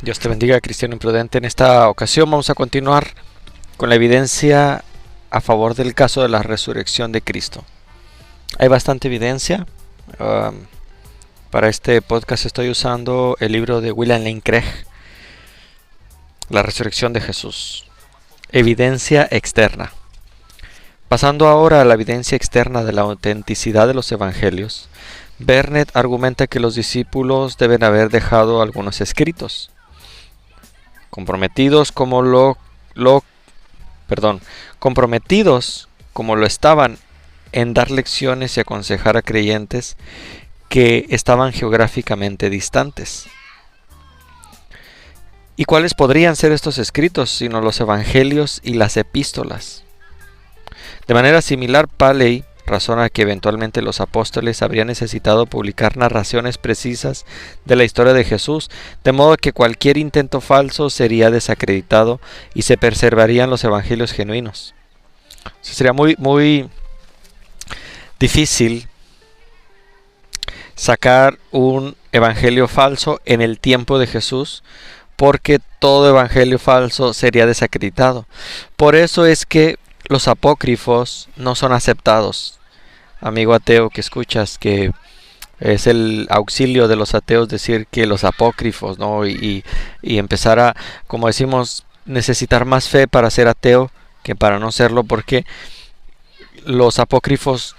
Dios te bendiga, cristiano imprudente. En esta ocasión vamos a continuar con la evidencia a favor del caso de la resurrección de Cristo. Hay bastante evidencia. Para este podcast estoy usando el libro de William Lane Craig, La resurrección de Jesús. Evidencia externa. Pasando ahora a la evidencia externa de la autenticidad de los evangelios, Vernet argumenta que los discípulos deben haber dejado algunos escritos, comprometidos como lo estaban en dar lecciones y aconsejar a creyentes que estaban geográficamente distantes. ¿Y cuáles podrían ser estos escritos sino los evangelios y las epístolas? De manera similar, Paley razona que eventualmente los apóstoles habrían necesitado publicar narraciones precisas de la historia de Jesús, de modo que cualquier intento falso sería desacreditado y se preservarían los evangelios genuinos. Sería muy difícil sacar un evangelio falso en el tiempo de Jesús, porque todo evangelio falso sería desacreditado. Por eso es que los apócrifos no son aceptados. Amigo ateo que escuchas, que es el auxilio de los ateos decir que los apócrifos, ¿no? Y empezar a, como decimos, necesitar más fe para ser ateo que para no serlo, porque los apócrifos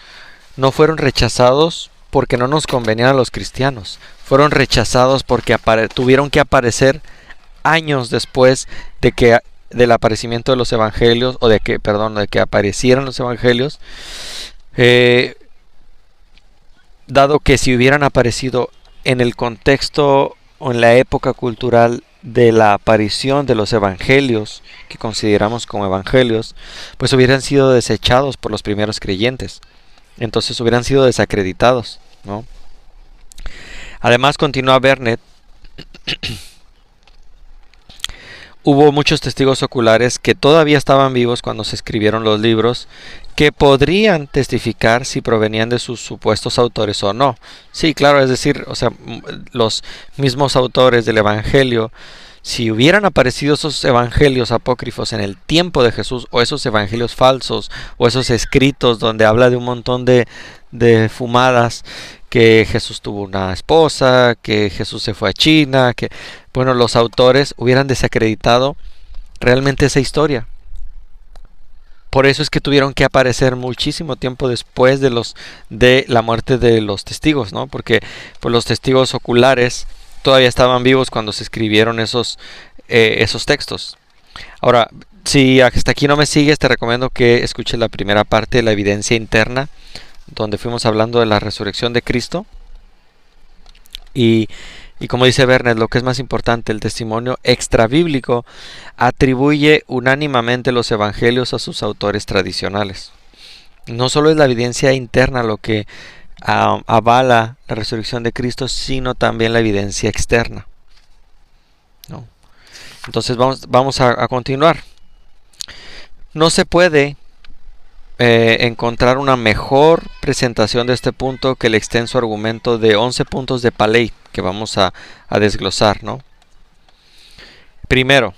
no fueron rechazados porque no nos convenían a los cristianos. Fueron rechazados porque tuvieron que aparecer años después del aparecimiento de los evangelios, de que aparecieran los evangelios, dado que si hubieran aparecido en el contexto o en la época cultural de la aparición de los evangelios, que consideramos como evangelios, pues hubieran sido desechados por los primeros creyentes. Entonces hubieran sido desacreditados, ¿no? Además, continúa Vernet, hubo muchos testigos oculares que todavía estaban vivos cuando se escribieron los libros, que podrían testificar si provenían de sus supuestos autores o no. Sí, claro, es decir, los mismos autores del evangelio, si hubieran aparecido esos evangelios apócrifos en el tiempo de Jesús, o esos evangelios falsos, o esos escritos donde habla de un montón de fumadas, que Jesús tuvo una esposa, que Jesús se fue a China, que los autores hubieran desacreditado realmente esa historia. Por eso es que tuvieron que aparecer muchísimo tiempo después de la muerte de los testigos, ¿no? Porque pues, los testigos oculares todavía estaban vivos cuando se escribieron esos textos. Ahora, si hasta aquí no me sigues, te recomiendo que escuches la primera parte de la evidencia interna, donde fuimos hablando de la resurrección de Cristo. Y como dice Vernet, lo que es más importante, el testimonio extrabíblico atribuye unánimemente los evangelios a sus autores tradicionales. No solo es la evidencia interna lo que avala la resurrección de Cristo, sino también la evidencia externa, ¿no? Entonces vamos a continuar. No se puede encontrar una mejor presentación de este punto que el extenso argumento de 11 puntos de Paley que vamos a desglosar, ¿no? Primero,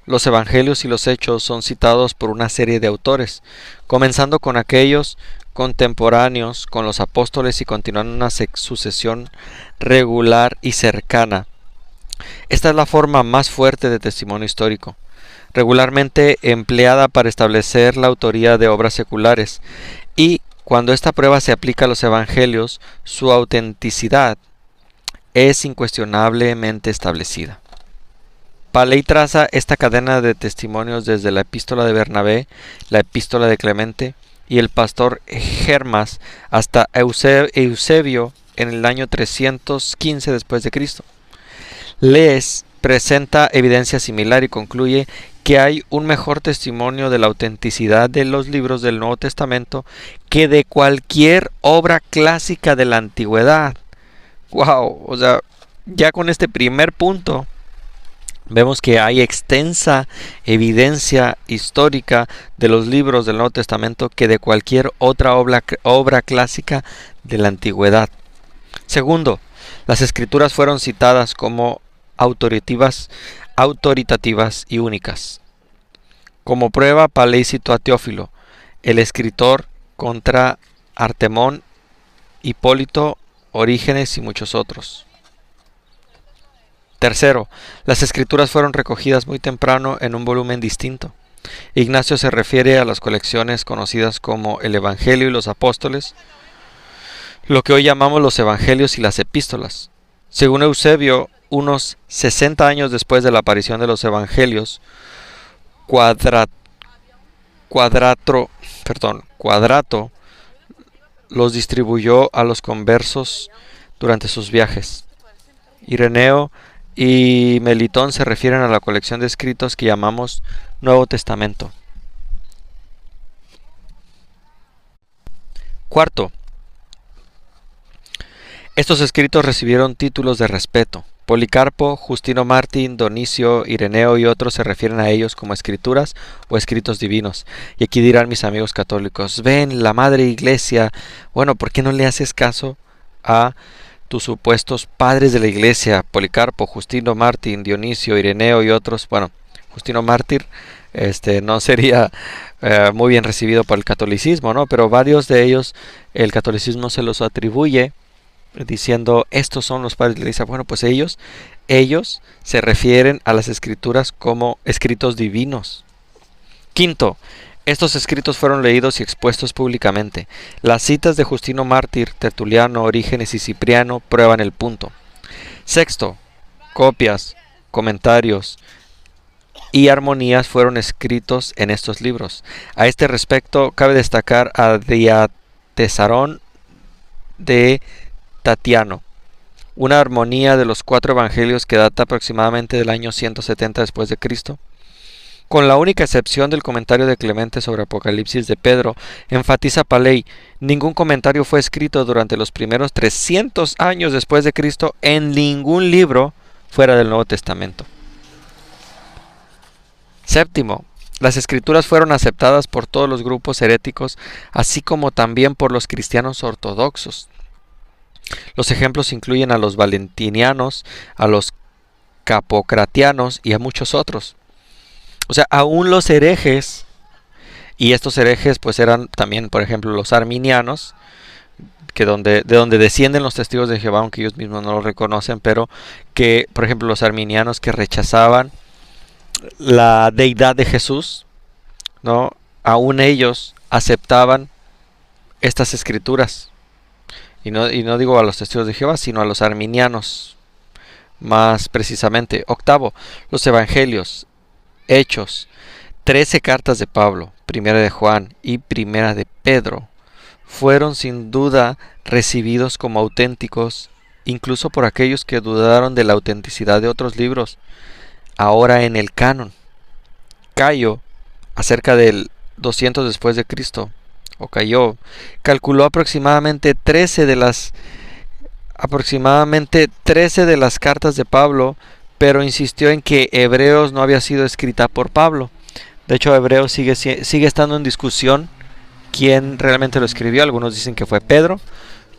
los evangelios y los hechos son citados por una serie de autores, comenzando con aquellos contemporáneos con los apóstoles y continuando una sucesión regular y cercana. Esta es la forma más fuerte de testimonio histórico, regularmente empleada para establecer la autoría de obras seculares, y cuando esta prueba se aplica a los evangelios, su autenticidad es incuestionablemente establecida. Paley traza esta cadena de testimonios desde la epístola de Bernabé, la epístola de Clemente y el pastor Hermas hasta Eusebio en el año 315 después de Cristo. Les presenta evidencia similar y concluye que hay un mejor testimonio de la autenticidad de los libros del Nuevo Testamento que de cualquier obra clásica de la antigüedad. Wow, ya con este primer punto vemos que hay extensa evidencia histórica de los libros del Nuevo Testamento que de cualquier otra obra clásica de la antigüedad. Segundo, las escrituras fueron citadas como autoritativas y únicas. Como prueba, Paley citó a Teófilo, el escritor, contra Artemón, Hipólito, Orígenes y muchos otros. Tercero, las escrituras fueron recogidas muy temprano en un volumen distinto. Ignacio se refiere a las colecciones conocidas como el Evangelio y los Apóstoles, lo que hoy llamamos los Evangelios y las Epístolas. Según Eusebio, unos 60 años después de la aparición de los Evangelios, Cuadrato los distribuyó a los conversos durante sus viajes. Ireneo y Melitón se refieren a la colección de escritos que llamamos Nuevo Testamento. Cuarto, estos escritos recibieron títulos de respeto. Policarpo, Justino Mártir, Donicio, Ireneo y otros se refieren a ellos como escrituras o escritos divinos. Y aquí dirán mis amigos católicos, ven, la Madre Iglesia, bueno, ¿por qué no le haces caso a tus supuestos padres de la Iglesia? Policarpo, Justino Mártir, Dionisio, Ireneo y otros. Bueno, Justino Mártir no sería muy bien recibido por el catolicismo, ¿no? Pero varios de ellos el catolicismo se los atribuye diciendo estos son los padres de la Iglesia. Bueno, pues ellos se refieren a las escrituras como escritos divinos. Quinto, estos escritos fueron leídos y expuestos públicamente. Las citas de Justino Mártir, Tertuliano, Orígenes y Cipriano prueban el punto. Sexto, copias, comentarios y armonías fueron escritos en estos libros. A este respecto, cabe destacar a Diatesarón de Tatiano, una armonía de los 4 evangelios que data aproximadamente del año 170 después de Cristo. Con la única excepción del comentario de Clemente sobre Apocalipsis de Pedro, enfatiza Paley, ningún comentario fue escrito durante los primeros 300 años después de Cristo en ningún libro fuera del Nuevo Testamento. Séptimo, las escrituras fueron aceptadas por todos los grupos heréticos, así como también por los cristianos ortodoxos. Los ejemplos incluyen a los valentinianos, a los capocratianos y a muchos otros. O sea, aún los herejes, y estos herejes pues eran también, por ejemplo, los arminianos, de donde descienden los testigos de Jehová, aunque ellos mismos no lo reconocen, pero que, por ejemplo, los arminianos que rechazaban la deidad de Jesús, ¿no? Aún ellos aceptaban estas escrituras. Y no digo a los testigos de Jehová, sino a los arminianos, más precisamente. Octavo, los evangelios, Hechos, 13 cartas de Pablo, primera de Juan y primera de Pedro, fueron sin duda recibidos como auténticos, incluso por aquellos que dudaron de la autenticidad de otros libros, ahora en el canon. Cayo, acerca del 200 después de Cristo, calculó aproximadamente 13 de las cartas de Pablo, pero insistió en que Hebreos no había sido escrita por Pablo. De hecho, Hebreos sigue estando en discusión quién realmente lo escribió. Algunos dicen que fue Pedro.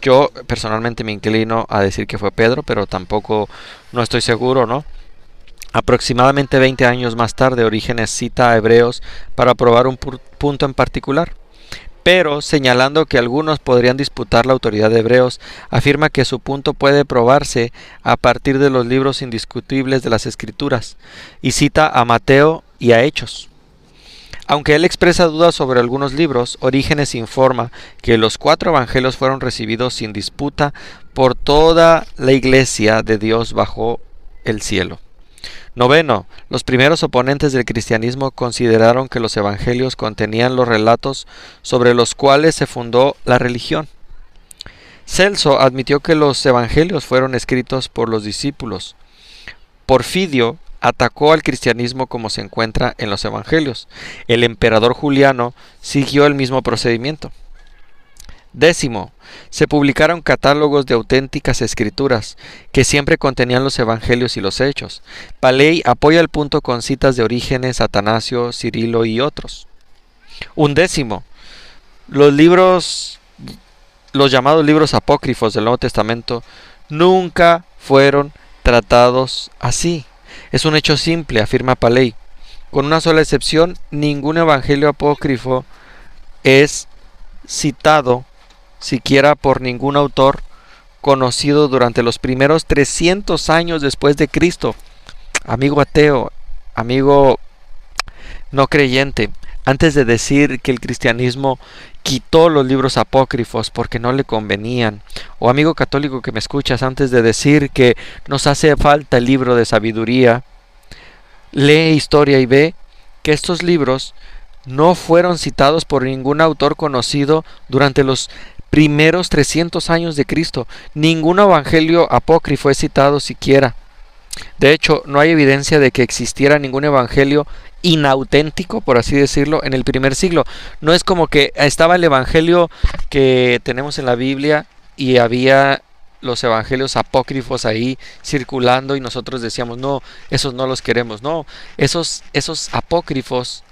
Yo personalmente me inclino a decir que fue Pedro, pero tampoco no estoy seguro, ¿no? Aproximadamente 20 años más tarde, Orígenes cita a Hebreos para probar un punto en particular. Pero, señalando que algunos podrían disputar la autoridad de Hebreos, afirma que su punto puede probarse a partir de los libros indiscutibles de las Escrituras, y cita a Mateo y a Hechos. Aunque él expresa dudas sobre algunos libros, Orígenes informa que los 4 evangelios fueron recibidos sin disputa por toda la Iglesia de Dios bajo el cielo. Noveno, los primeros oponentes del cristianismo consideraron que los evangelios contenían los relatos sobre los cuales se fundó la religión. Celso admitió que los evangelios fueron escritos por los discípulos. Porfidio atacó al cristianismo como se encuentra en los evangelios. El emperador Juliano siguió el mismo procedimiento. Décimo, se publicaron catálogos de auténticas escrituras, que siempre contenían los evangelios y los hechos. Paley apoya el punto con citas de Orígenes, Atanasio, Cirilo y otros. Undécimo, los llamados libros apócrifos del Nuevo Testamento, nunca fueron tratados así. Es un hecho simple, afirma Paley. Con una sola excepción, ningún evangelio apócrifo es citado siquiera por ningún autor conocido durante los primeros 300 años después de Cristo. Amigo ateo, amigo no creyente, antes de decir que el cristianismo quitó los libros apócrifos porque no le convenían, o amigo católico que me escuchas, antes de decir que nos hace falta el libro de sabiduría, lee historia y ve que estos libros no fueron citados por ningún autor conocido durante los primeros 300 años de Cristo. Ningún evangelio apócrifo es citado siquiera. De hecho, no hay evidencia de que existiera ningún evangelio inauténtico, por así decirlo, en el primer siglo. No es como que estaba el evangelio que tenemos en la Biblia y había los evangelios apócrifos ahí circulando y nosotros decíamos, no, esos no los queremos. No, esos apócrifos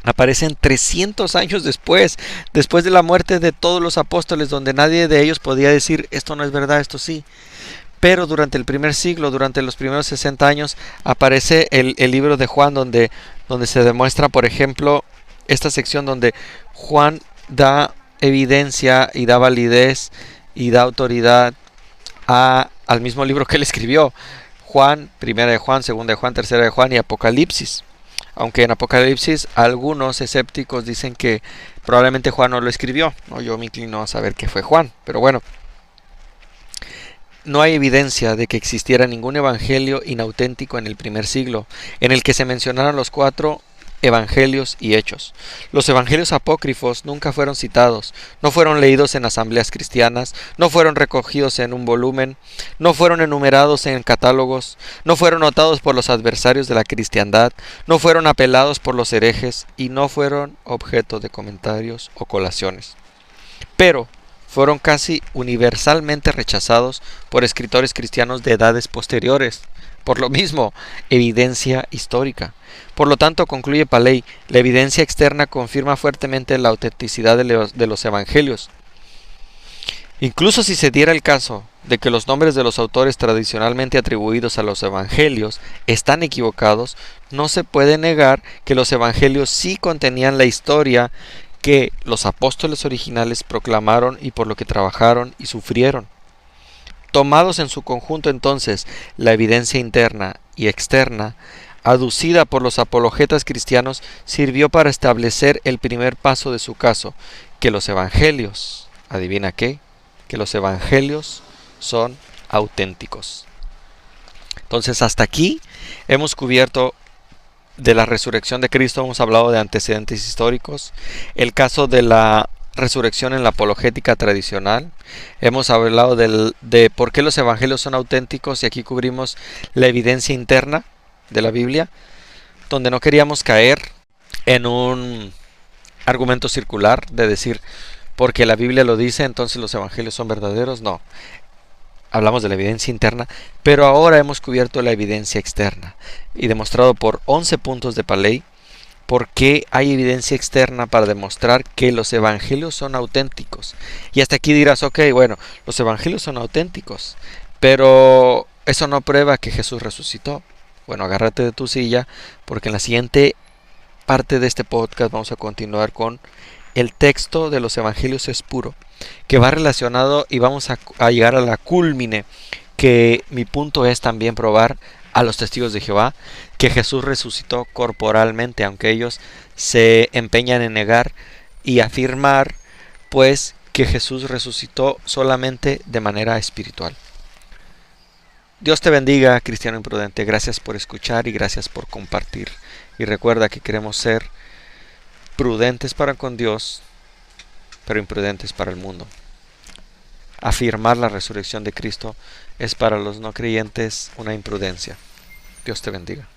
aparecen 300 años después de la muerte de todos los apóstoles, donde nadie de ellos podía decir, esto no es verdad, esto sí. Pero durante el primer siglo, durante los primeros 60 años, aparece el libro de Juan, donde se demuestra, por ejemplo, esta sección donde Juan da evidencia y da validez y da autoridad al mismo libro que él escribió. Juan, primera de Juan, segunda de Juan, tercera de Juan y Apocalipsis. Aunque en Apocalipsis algunos escépticos dicen que probablemente Juan no lo escribió. No, yo me inclino a saber que fue Juan, pero bueno. No hay evidencia de que existiera ningún evangelio inauténtico en el primer siglo, en el que se mencionaran los 4 evangelios y hechos. Los evangelios apócrifos nunca fueron citados, no fueron leídos en asambleas cristianas, no fueron recogidos en un volumen, no fueron enumerados en catálogos, no fueron notados por los adversarios de la cristiandad, no fueron apelados por los herejes y no fueron objeto de comentarios o colaciones. Pero fueron casi universalmente rechazados por escritores cristianos de edades posteriores. Por lo mismo, evidencia histórica. Por lo tanto, concluye Paley, la evidencia externa confirma fuertemente la autenticidad de los evangelios. Incluso si se diera el caso de que los nombres de los autores tradicionalmente atribuidos a los evangelios están equivocados, no se puede negar que los evangelios sí contenían la historia que los apóstoles originales proclamaron y por lo que trabajaron y sufrieron. Tomados en su conjunto entonces, la evidencia interna y externa, aducida por los apologetas cristianos, sirvió para establecer el primer paso de su caso, que los evangelios, ¿adivina qué? Que los evangelios son auténticos. Entonces hasta aquí hemos cubierto de la resurrección de Cristo, hemos hablado de antecedentes históricos, el caso de la resurrección en la apologética tradicional, hemos hablado de por qué los evangelios son auténticos y aquí cubrimos la evidencia interna de la Biblia, donde no queríamos caer en un argumento circular de decir porque la Biblia lo dice entonces los evangelios son verdaderos. No, hablamos de la evidencia interna, pero ahora hemos cubierto la evidencia externa y demostrado por 11 puntos de Paley por qué hay evidencia externa para demostrar que los evangelios son auténticos. Y hasta aquí dirás, ok, bueno, los evangelios son auténticos, pero eso no prueba que Jesús resucitó. Bueno, agárrate de tu silla, porque en la siguiente parte de este podcast vamos a continuar con el texto de los evangelios es puro, que va relacionado y vamos a llegar a la cúlmine, que mi punto es también probar a los testigos de Jehová que Jesús resucitó corporalmente, aunque ellos se empeñan en negar y afirmar pues que Jesús resucitó solamente de manera espiritual. Dios te bendiga, cristiano imprudente. Gracias por escuchar y gracias por compartir. Y recuerda que queremos ser prudentes para con Dios, pero imprudentes para el mundo. Afirmar la resurrección de Cristo es para los no creyentes una imprudencia. Dios te bendiga.